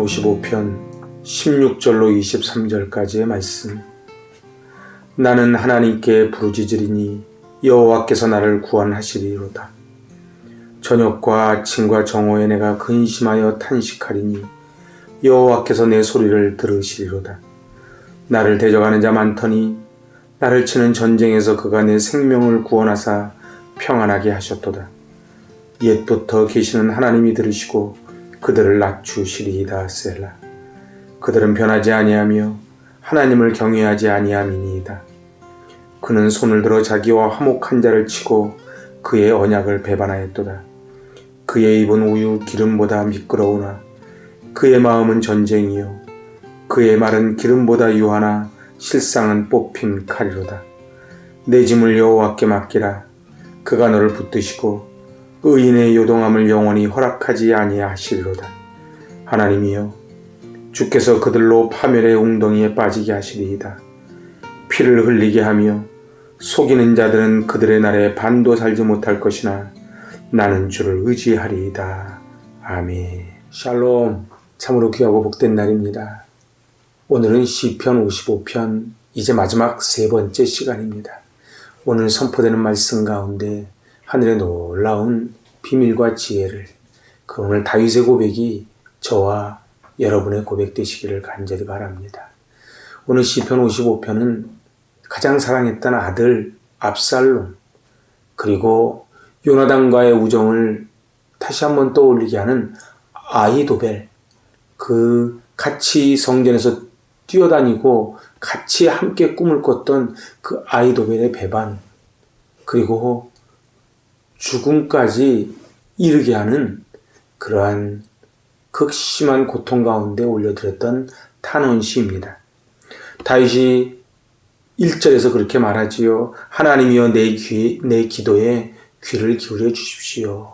55편 16절로 23절까지의 말씀. 나는 하나님께 부르짖으리니 여호와께서 나를 구원하시리로다. 저녁과 아침과 정오에 내가 근심하여 탄식하리니 여호와께서 내 소리를 들으시리로다. 나를 대적하는 자 많더니 나를 치는 전쟁에서 그가 내 생명을 구원하사 평안하게 하셨도다. 옛부터 계시는 하나님이 들으시고 그들을 낮추시리이다. 셀라. 그들은 변하지 아니하며 하나님을 경외하지 아니함이니이다. 그는 손을 들어 자기와 화목한 자를 치고 그의 언약을 배반하였도다. 그의 입은 우유 기름보다 미끄러우나 그의 마음은 전쟁이요 그의 말은 기름보다 유하나 실상은 뽑힌 칼이로다. 내 짐을 여호와께 맡기라. 그가 너를 붙드시고 의인의 요동함을 영원히 허락하지 아니하시리로다. 하나님이여, 주께서 그들로 파멸의 웅덩이에 빠지게 하시리이다. 피를 흘리게 하며 속이는 자들은 그들의 날에 반도 살지 못할 것이나 나는 주를 의지하리이다. 아멘. 샬롬. 참으로 귀하고 복된 날입니다. 오늘은 시편 55편 이제 마지막 세 번째 시간입니다. 오늘 선포되는 말씀 가운데 하늘의 놀라운 비밀과 지혜를, 그 오늘 다윗의 고백이 저와 여러분의 고백 되시기를 간절히 바랍니다. 오늘 시편 55편은 가장 사랑했던 아들 압살롬, 그리고 요나단과의 우정을 다시 한번 떠올리게 하는 아히도벨, 그 같이 성전에서 뛰어다니고 같이 함께 꿈을 꿨던 그 아히도벨의 배반, 그리고 죽음까지 이르게 하는 그러한 극심한 고통 가운데 올려드렸던 탄원시입니다. 다윗이 1절에서 그렇게 말하지요. 하나님이여 내 기도에 귀를 기울여 주십시오.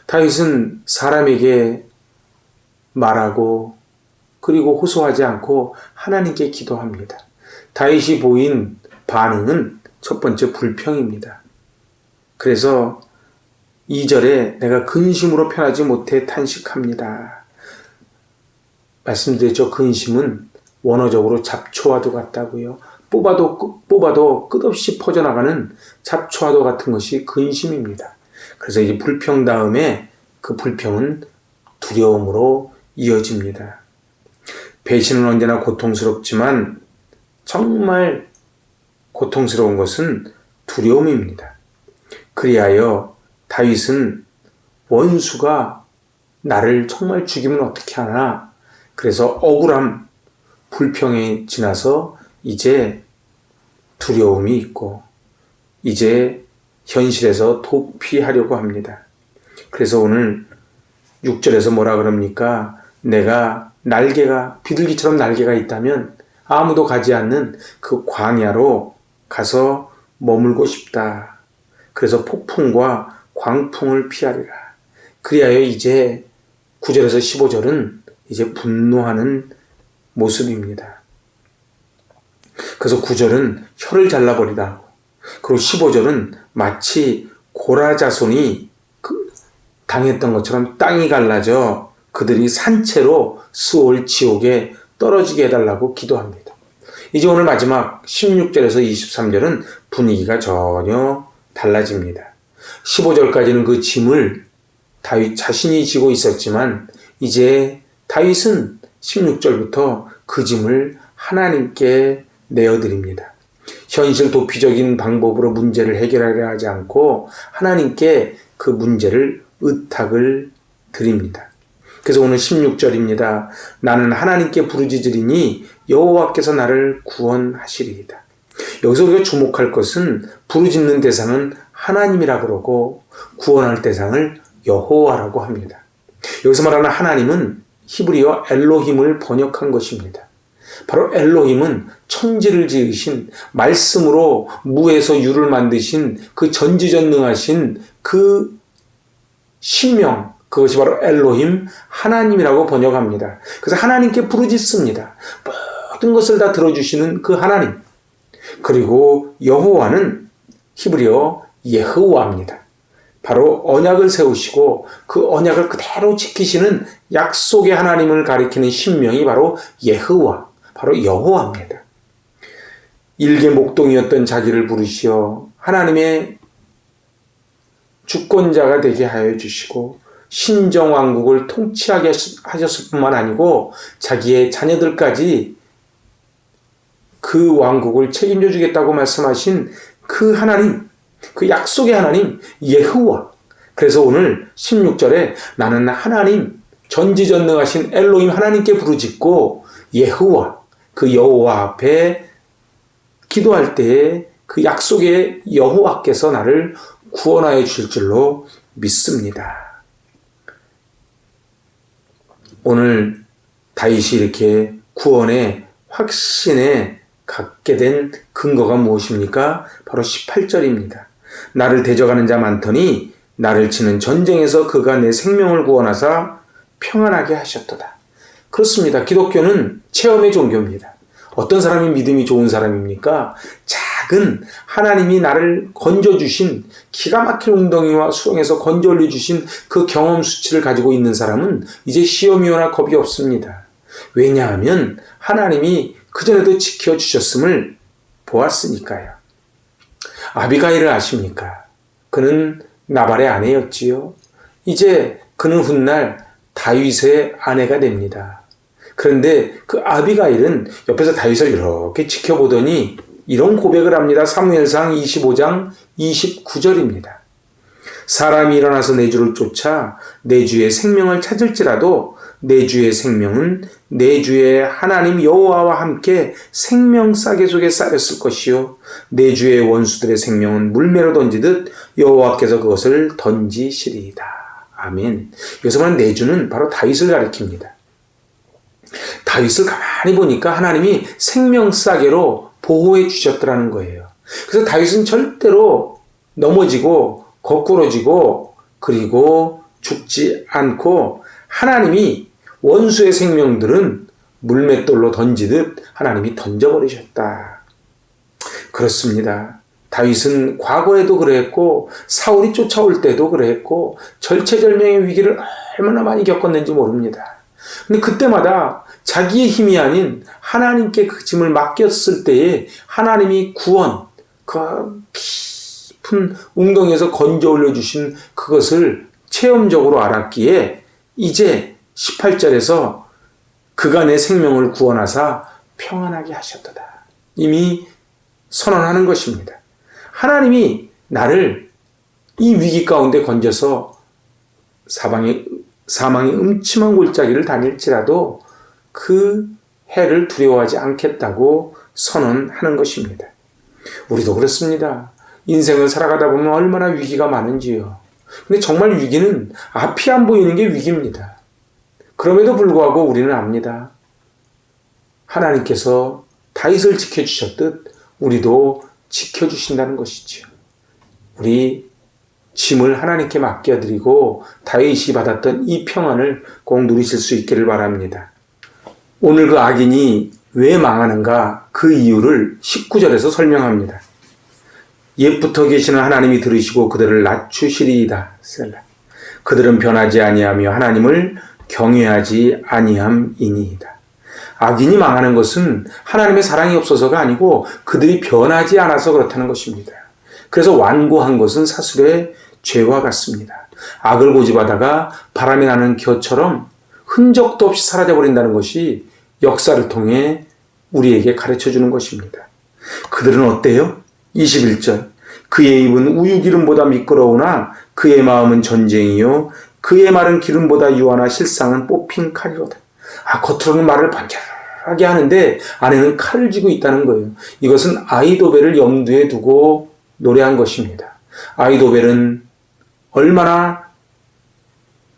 다윗은 사람에게 말하고 그리고 호소하지 않고 하나님께 기도합니다. 다윗이 보인 반응은 첫 번째 불평입니다. 그래서 2절에 내가 근심으로 편하지 못해 탄식합니다. 말씀드렸죠. 근심은 원어적으로 잡초와도 같다고요. 뽑아도 끝없이 퍼져나가는 잡초와도 같은 것이 근심입니다. 그래서 이 불평 다음에 그 불평은 두려움으로 이어집니다. 배신은 언제나 고통스럽지만 정말 고통스러운 것은 두려움입니다. 그리하여 다윗은 원수가 나를 정말 죽이면 어떻게 하나, 그래서 억울함, 불평에 지나서 이제 두려움이 있고 이제 현실에서 도피하려고 합니다. 그래서 오늘 6절에서 뭐라 그럽니까? 내가 비둘기처럼 날개가 있다면 아무도 가지 않는 그 광야로 가서 머물고 싶다. 그래서 폭풍과 광풍을 피하리라. 그리하여 이제 9절에서 15절은 이제 분노하는 모습입니다. 그래서 9절은 혀를 잘라버리다. 그리고 15절은 마치 고라자손이 당했던 것처럼 땅이 갈라져 그들이 산채로 수올 지옥에 떨어지게 해달라고 기도합니다. 이제 오늘 마지막 16절에서 23절은 분위기가 전혀 달라집니다. 15절까지는 그 짐을 다윗 자신이 지고 있었지만 이제 다윗은 16절부터 그 짐을 하나님께 내어드립니다. 현실 도피적인 방법으로 문제를 해결하려 하지 않고 하나님께 그 문제를 의탁을 드립니다. 그래서 오늘 16절입니다. 나는 하나님께 부르짖으리니 여호와께서 나를 구원하시리이다. 여기서 우리가 주목할 것은 부르짖는 대상은 하나님이라 그러고 구원할 대상을 여호와라고 합니다. 여기서 말하는 하나님은 히브리어 엘로힘을 번역한 것입니다. 바로 엘로힘은 천지를 지으신, 말씀으로 무에서 유를 만드신 그 전지전능하신 그 신명, 그것이 바로 엘로힘, 하나님이라고 번역합니다. 그래서 하나님께 부르짖습니다. 모든 것을 다 들어주시는 그 하나님. 그리고 여호와는 히브리어 예흐와입니다. 바로 언약을 세우시고 그 언약을 그대로 지키시는 약속의 하나님을 가리키는 신명이 바로 예호와, 바로 여호와입니다. 일개 목동이었던 자기를 부르시어 하나님의 주권자가 되게 하여 주시고 신정왕국을 통치하게 하셨을 뿐만 아니고 자기의 자녀들까지 그 왕국을 책임져 주겠다고 말씀하신 그 하나님, 그 약속의 하나님 예호와. 그래서 오늘 16절에 나는 하나님 전지전능하신 엘로힘 하나님께 부르짖고 예호와, 그 여호와 앞에 기도할 때에 그 약속의 여호와께서 나를 구원하여 주실 줄로 믿습니다. 오늘 다윗이 이렇게 구원의 확신에 갖게 된 근거가 무엇입니까? 바로 18절입니다. 나를 대적하는 자 많더니 나를 치는 전쟁에서 그가 내 생명을 구원하사 평안하게 하셨도다. 그렇습니다. 기독교는 체험의 종교입니다. 어떤 사람이 믿음이 좋은 사람입니까? 작은 하나님이 나를 건져주신 기가 막힌 웅덩이와 수렁에서 건져 올려주신 그 경험 수치를 가지고 있는 사람은 이제 시험이나 겁이 없습니다. 왜냐하면 하나님이 그전에도 지켜주셨음을 보았으니까요. 아비가일을 아십니까? 그는 나발의 아내였지요. 이제 그는 훗날 다윗의 아내가 됩니다. 그런데 그 아비가일은 옆에서 다윗을 이렇게 지켜보더니 이런 고백을 합니다. 사무엘상 25장 29절입니다. 사람이 일어나서 내 주를 쫓아 내 주의 생명을 찾을지라도 내 주의 생명은 내 주의 하나님 여호와와 함께 생명 싸개 속에 쌓였을 것이요 내 주의 원수들의 생명은 물매로 던지듯 여호와께서 그것을 던지시리이다. 아멘. 여기서 말하는 내 주는 바로 다윗을 가리킵니다. 다윗을 가만히 보니까 하나님이 생명 싸개로 보호해 주셨더라는 거예요. 그래서 다윗은 절대로 넘어지고 거꾸러지고 그리고 죽지 않고 하나님이 원수의 생명들은 물맷돌로 던지듯 하나님이 던져버리셨다. 그렇습니다. 다윗은 과거에도 그랬고 사울이 쫓아올 때도 그랬고 절체절명의 위기를 얼마나 많이 겪었는지 모릅니다. 근데 그때마다 자기의 힘이 아닌 하나님께 그 짐을 맡겼을 때에 하나님이 구원, 그 깊은 웅덩이에서 건져 올려주신 그것을 체험적으로 알았기에 이제 18절에서 그가 내 생명을 구원하사 평안하게 하셨도다. 이미 선언하는 것입니다. 하나님이 나를 이 위기 가운데 건져서 사망의 음침한 골짜기를 다닐지라도 그 해를 두려워하지 않겠다고 선언하는 것입니다. 우리도 그렇습니다. 인생을 살아가다 보면 얼마나 위기가 많은지요. 근데 정말 위기는 앞이 안 보이는 게 위기입니다. 그럼에도 불구하고 우리는 압니다. 하나님께서 다윗을 지켜주셨듯 우리도 지켜주신다는 것이죠. 우리 짐을 하나님께 맡겨드리고 다윗이 받았던 이 평안을 꼭 누리실 수 있기를 바랍니다. 오늘 그 악인이 왜 망하는가 그 이유를 19절에서 설명합니다. 옛부터 계시는 하나님이 들으시고 그들을 낮추시리이다. 셀라. 그들은 변하지 아니하며 하나님을 경외하지 아니함이니이다. 악인이 망하는 것은 하나님의 사랑이 없어서가 아니고 그들이 변하지 않아서 그렇다는 것입니다. 그래서 완고한 것은 사슬의 죄와 같습니다. 악을 고집하다가 바람이 나는 겨처럼 흔적도 없이 사라져버린다는 것이 역사를 통해 우리에게 가르쳐주는 것입니다. 그들은 어때요? 21절. 그의 입은 우유기름보다 미끄러우나 그의 마음은 전쟁이요 그의 말은 기름보다 유하나 실상은 뽑힌 칼이로다. 겉으로는 말을 반짝하게 하는데 안에는 칼을 쥐고 있다는 거예요. 이것은 아히도벨을 염두에 두고 노래한 것입니다. 아히도벨은 얼마나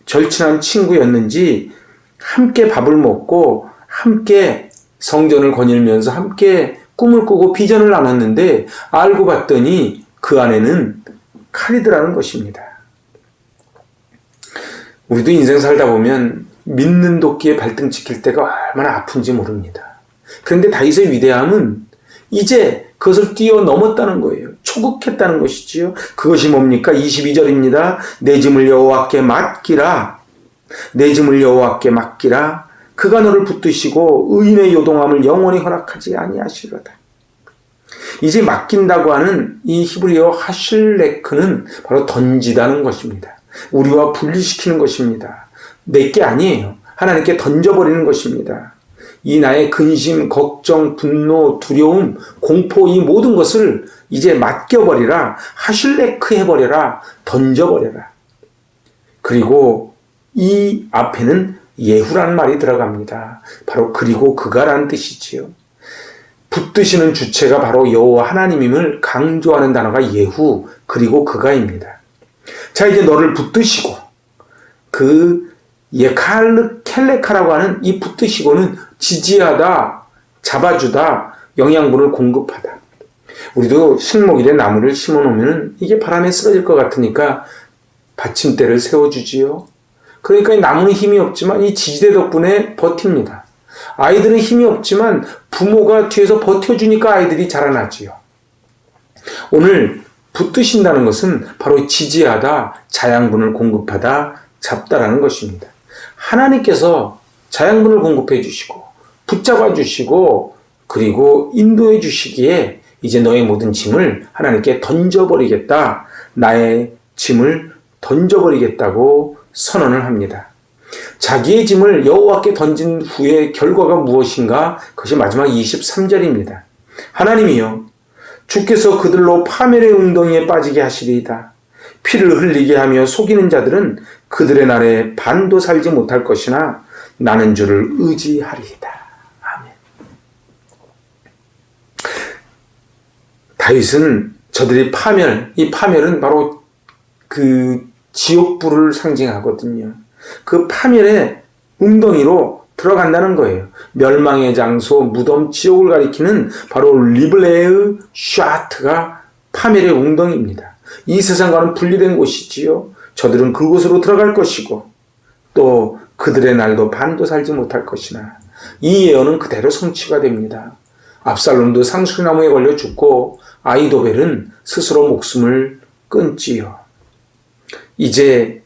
절친한 친구였는지 함께 밥을 먹고 함께 성전을 거닐면서 함께 꿈을 꾸고 비전을 나눴는데 알고 봤더니 그 안에는 칼이더라는 것입니다. 우리도 인생 살다 보면 믿는 도끼에 발등 찍힐 때가 얼마나 아픈지 모릅니다. 그런데 다윗의 위대함은 이제 그것을 뛰어넘었다는 거예요. 초극했다는 것이지요. 그것이 뭡니까? 22절입니다. 내 짐을 여호와께 맡기라. 내 짐을 여호와께 맡기라. 그가 너를 붙드시고 의인의 요동함을 영원히 허락하지 아니하시리로다. 이제 맡긴다고 하는 이 히브리어 하실레크는 바로 던지다는 것입니다. 우리와 분리시키는 것입니다. 내게 아니에요. 하나님께 던져버리는 것입니다. 이 나의 근심, 걱정, 분노, 두려움, 공포 이 모든 것을 이제 맡겨버리라. 하실레크 해버려라. 던져버려라. 그리고 이 앞에는 예후라는 말이 들어갑니다. 바로 그리고 그가라는 뜻이지요. 붙드시는 주체가 바로 여호와 하나님임을 강조하는 단어가 예후 그리고 그가입니다. 자, 이제 너를 붙드시고 그 켈레카라고 하는 이 붙드시고는 지지하다, 잡아주다, 영양분을 공급하다. 우리도 식목일에 나무를 심어놓으면 이게 바람에 쓰러질 것 같으니까 받침대를 세워주지요. 그러니까 이 나무는 힘이 없지만 이 지지대 덕분에 버팁니다. 아이들은 힘이 없지만 부모가 뒤에서 버텨주니까 아이들이 자라나지요. 오늘 붙드신다는 것은 바로 지지하다, 자양분을 공급하다, 잡다라는 것입니다. 하나님께서 자양분을 공급해 주시고 붙잡아 주시고 그리고 인도해 주시기에 이제 너의 모든 짐을 하나님께 던져버리겠다. 나의 짐을 던져버리겠다고 선언을 합니다. 자기의 짐을 여호와께 던진 후에 결과가 무엇인가? 그것이 마지막 23절입니다. 하나님이여 주께서 그들로 파멸의 웅덩이에 빠지게 하시리이다. 피를 흘리게 하며 속이는 자들은 그들의 날에 반도 살지 못할 것이나 나는 주를 의지하리이다. 아멘. 다윗은 저들이 이 파멸은 바로 그 지옥불을 상징하거든요. 그 파멸의 웅덩이로 들어간다는 거예요. 멸망의 장소, 무덤, 지옥을 가리키는 바로 리블레의 샤트가 파멸의 웅덩이입니다. 이 세상과는 분리된 곳이지요. 저들은 그곳으로 들어갈 것이고 또 그들의 날도 반도 살지 못할 것이나 이 예언은 그대로 성취가 됩니다. 압살롬도 상수리나무에 걸려 죽고 아히도벨은 스스로 목숨을 끊지요. 이제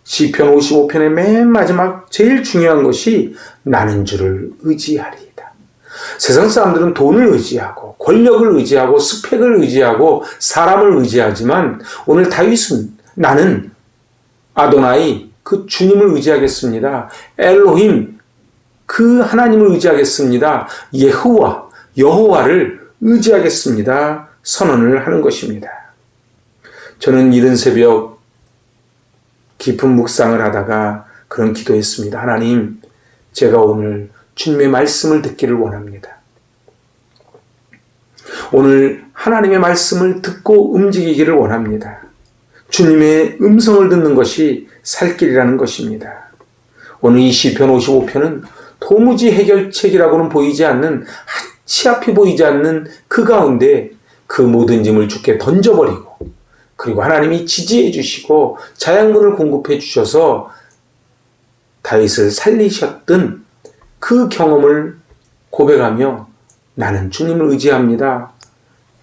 시편 55편의 맨 마지막 제일 중요한 것이 나는 주를 의지하리이다. 세상 사람들은 돈을 의지하고 권력을 의지하고 스펙을 의지하고 사람을 의지하지만 오늘 다윗은 나는 아도나이 그 주님을 의지하겠습니다. 엘로힘 그 하나님을 의지하겠습니다. 여호와를 의지하겠습니다. 선언을 하는 것입니다. 저는 이른 새벽 깊은 묵상을 하다가 그런 기도했습니다. 하나님, 제가 오늘 주님의 말씀을 듣기를 원합니다. 오늘 하나님의 말씀을 듣고 움직이기를 원합니다. 주님의 음성을 듣는 것이 살 길이라는 것입니다. 오늘 이 시편 55편은 도무지 해결책이라고는 보이지 않는 치 앞이 보이지 않는 그 가운데 그 모든 짐을 주께 던져버리고 그리고 하나님이 지지해 주시고 자양분을 공급해 주셔서 다윗을 살리셨던 그 경험을 고백하며 나는 주님을 의지합니다.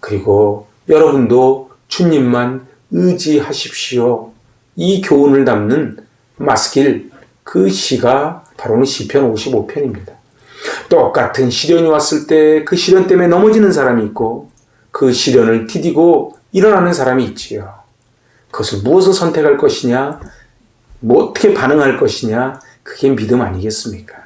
그리고 여러분도 주님만 의지하십시오. 이 교훈을 담는 마스길 그 시가 바로 시편 55편입니다. 똑같은 시련이 왔을 때 그 시련 때문에 넘어지는 사람이 있고 그 시련을 디디고 일어나는 사람이 있지요. 그것을 무엇을 선택할 것이냐, 어떻게 반응할 것이냐, 그게 믿음 아니겠습니까?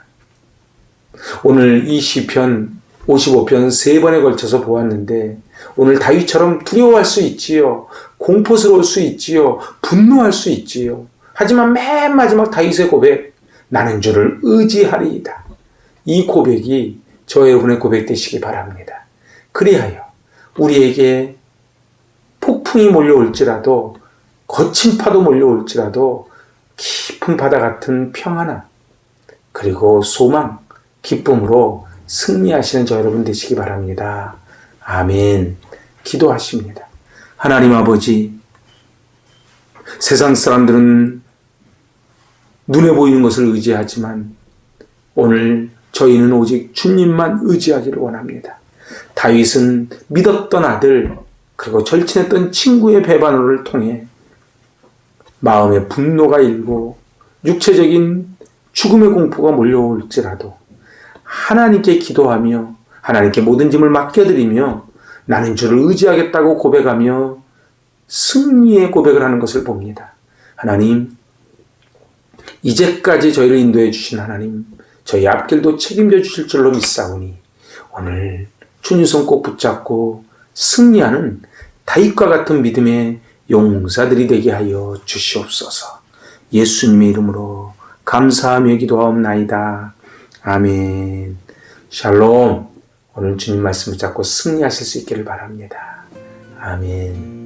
오늘 이 시편 55편 3번에 걸쳐서 보았는데 오늘 다윗처럼 두려워할 수 있지요. 공포스러울 수 있지요. 분노할 수 있지요. 하지만 맨 마지막 다윗의 고백, 나는 주를 의지하리이다. 이 고백이 저와 여러분의 고백 되시기 바랍니다. 그리하여 우리에게 폭풍이 몰려올지라도 거친 파도 몰려올지라도 깊은 바다 같은 평안함 그리고 소망, 기쁨으로 승리하시는 저 여러분 되시기 바랍니다. 아멘. 기도하십니다. 하나님 아버지, 세상 사람들은 눈에 보이는 것을 의지하지만 오늘 저희는 오직 주님만 의지하기를 원합니다. 다윗은 믿었던 아들, 그리고 절친했던 친구의 배반호를 통해 마음의 분노가 일고 육체적인 죽음의 공포가 몰려올지라도 하나님께 기도하며 하나님께 모든 짐을 맡겨드리며 나는 주를 의지하겠다고 고백하며 승리의 고백을 하는 것을 봅니다. 하나님, 이제까지 저희를 인도해 주신 하나님, 저희 앞길도 책임져 주실 줄로 믿사오니 오늘 주님 손 꼭 붙잡고 승리하는 다윗과 같은 믿음의 용사들이 되게 하여 주시옵소서. 예수님의 이름으로 감사하며 기도하옵나이다. 아멘. 샬롬. 오늘 주님 말씀 붙잡고 승리하실 수 있기를 바랍니다. 아멘.